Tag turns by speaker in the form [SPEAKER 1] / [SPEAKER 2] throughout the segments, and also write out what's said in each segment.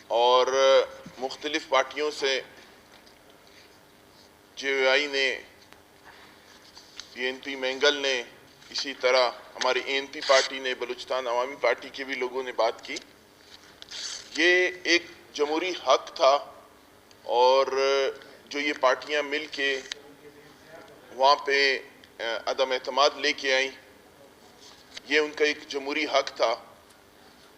[SPEAKER 1] اور مختلف پارٹیوں سے JOI نے، PNP مینگل نے، اسی طرح ہماری ANP پارٹی نے، بلوچستان عوامی پارٹی کے بھی لوگوں نے بات کی. یہ ایک جمہوری حق تھا اور جو یہ پارٹیاں مل کے وہاں پہ عدم اعتماد لے کے آئیں، یہ ان کا ایک جمہوری حق تھا.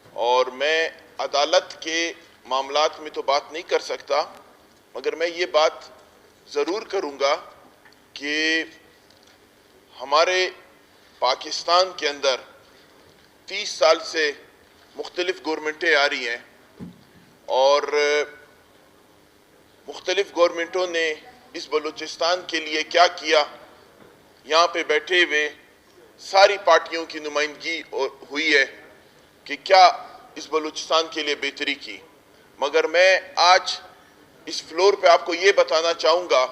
[SPEAKER 1] اور میں عدالت کے معاملات میں تو بات نہیں کر سکتا، مگر میں یہ بات ضرور کروں گا کہ ہمارے پاکستان کے اندر 30 سال سے مختلف گورنمنٹیں آ رہی ہیں اور مختلف گورنمنٹوں نے اس بلوچستان کے لیے کیا کیا. یہاں پہ بیٹھے ہوئے ساری پارٹیوں کی نمائندگی ہوئی ہے کہ کیا اس بلوچستان کے لیے بہتری کی. مگر میں آج اس فلور پہ آپ کو یہ بتانا چاہوں گا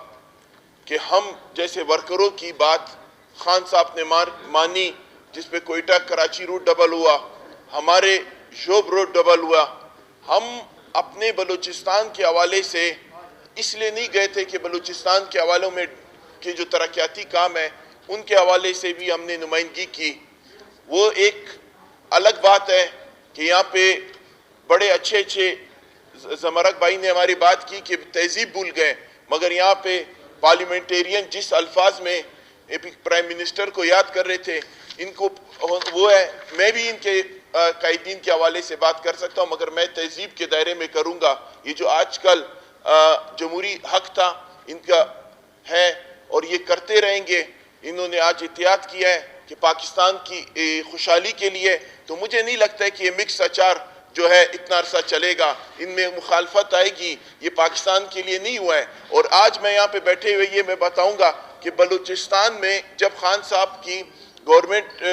[SPEAKER 1] کہ ہم جیسے ورکروں کی بات خان صاحب نے مانی، جس پہ کوئٹہ کراچی روٹ ڈبل ہوا، ہمارے شوب روڈ ڈبل ہوا. ہم اپنے بلوچستان کے حوالے سے اس لیے نہیں گئے تھے کہ بلوچستان کے حوالوں میں کہ جو ترقیاتی کام ہے ان کے حوالے سے بھی ہم نے نمائندگی کی. وہ ایک الگ بات ہے کہ یہاں پہ بڑے اچھے زمرک بھائی نے ہماری بات کی کہ تہذیب بھول گئے، مگر یہاں پہ پارلیمنٹیرین جس الفاظ میں پرائم منسٹر کو یاد کر رہے تھے، ان کو وہ ہے. میں بھی ان کے قائدین کے حوالے سے بات کر سکتا ہوں، مگر میں تہذیب کے دائرے میں کروں گا. یہ جو آج کل جمہوری حق تھا ان کا ہے اور یہ کرتے رہیں گے. انہوں نے آج احتیاط کیا ہے کہ پاکستان کی خوشحالی کے لیے، تو مجھے نہیں لگتا ہے کہ یہ مکس اچار جو ہے اتنا عرصہ چلے گا. ان میں مخالفت آئے گی، یہ پاکستان کے لیے نہیں ہوا ہے. اور آج میں یہاں پہ بیٹھے ہوئے یہ میں بتاؤں گا کہ بلوچستان میں جب خان صاحب کی گورنمنٹ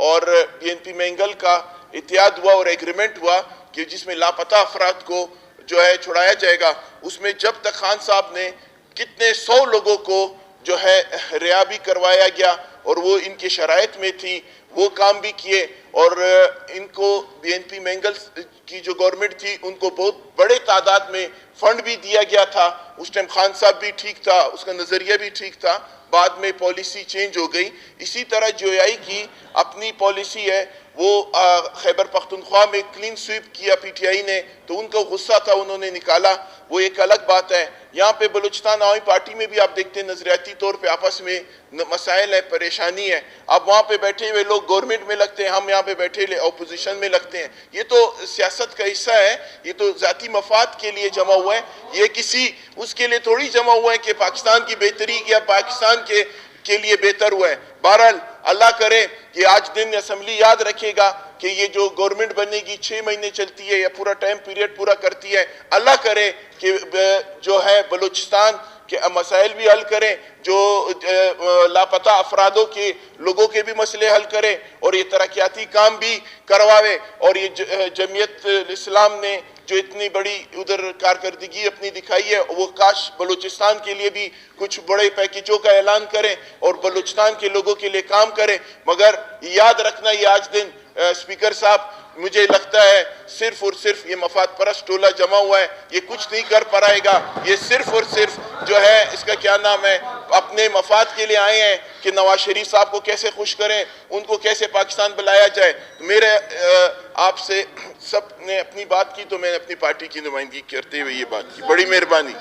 [SPEAKER 1] اور PNP مینگل کا اتحاد ہوا اور ایگریمنٹ ہوا کہ جس میں لاپتہ افراد کو جو ہے چھڑایا جائے گا، اس میں جب تک خان صاحب نے کتنے 100 لوگوں کو جو ہے رہا بھی کروایا گیا اور وہ ان کے شرائط میں تھی، وہ کام بھی کیے. اور ان کو PNP مینگل کی جو گورنمنٹ تھی ان کو بہت بڑے تعداد میں فنڈ بھی دیا گیا تھا. اس ٹائم خان صاحب بھی ٹھیک تھا، اس کا نظریہ بھی ٹھیک تھا. بعد میں پالیسی چینج ہو گئی. اسی طرح JOI کی اپنی پالیسی ہے، وہ خیبر پختونخوا میں کلین سویپ کیا PTI نے، تو ان کو غصہ تھا، انہوں نے نکالا. وہ ایک الگ بات ہے. یہاں پہ بلوچستان عوامی پارٹی میں بھی آپ دیکھتے ہیں نظریاتی طور پہ آپس میں مسائل ہے، پریشانی ہے. اب وہاں پہ بیٹھے ہوئے لوگ گورنمنٹ میں لگتے ہیں، ہم یہاں پہ بیٹھے اپوزیشن میں لگتے ہیں. یہ تو سیاست کا حصہ ہے، یہ تو ذاتی مفاد کے لیے جمع ہوا ہے. یہ کسی اس کے لیے تھوڑی جمع ہوا ہے کہ پاکستان کی بہتری یا پاکستان کے لیے بہتر ہوا ہے. بہرحال اللہ کرے کہ آج دن اسمبلی یاد رکھے گا کہ یہ جو گورنمنٹ بنے گی 6 مہینے چلتی ہے یا پورا ٹائم پیریڈ پورا کرتی ہے. اللہ کرے کہ جو ہے بلوچستان کے مسائل بھی حل کریں، جو لاپتہ افرادوں کے لوگوں کے بھی مسئلے حل کریں اور یہ ترقیاتی کام بھی کرواوے. اور یہ جمعیت اسلام نے جو اتنی بڑی ادھر کارکردگی اپنی دکھائی ہے، وہ کاش بلوچستان کے لیے بھی کچھ بڑے پیکیجوں کا اعلان کریں اور بلوچستان کے لوگوں کے لیے کام کریں. مگر یاد رکھنا یہ آج دن اسپیکر صاحب، مجھے لگتا ہے صرف اور صرف یہ مفاد پرست ٹولہ جمع ہوا ہے، یہ کچھ نہیں کر پائے گا. یہ صرف اور صرف جو ہے اس کا کیا نام ہے اپنے مفاد کے لیے آئے ہیں کہ نواز شریف صاحب کو کیسے خوش کریں، ان کو کیسے پاکستان بلایا جائے. میرے آپ سے سب نے اپنی بات کی تو میں نے اپنی پارٹی کی نمائندگی کرتے ہوئے یہ بات کی. بڑی مہربانی.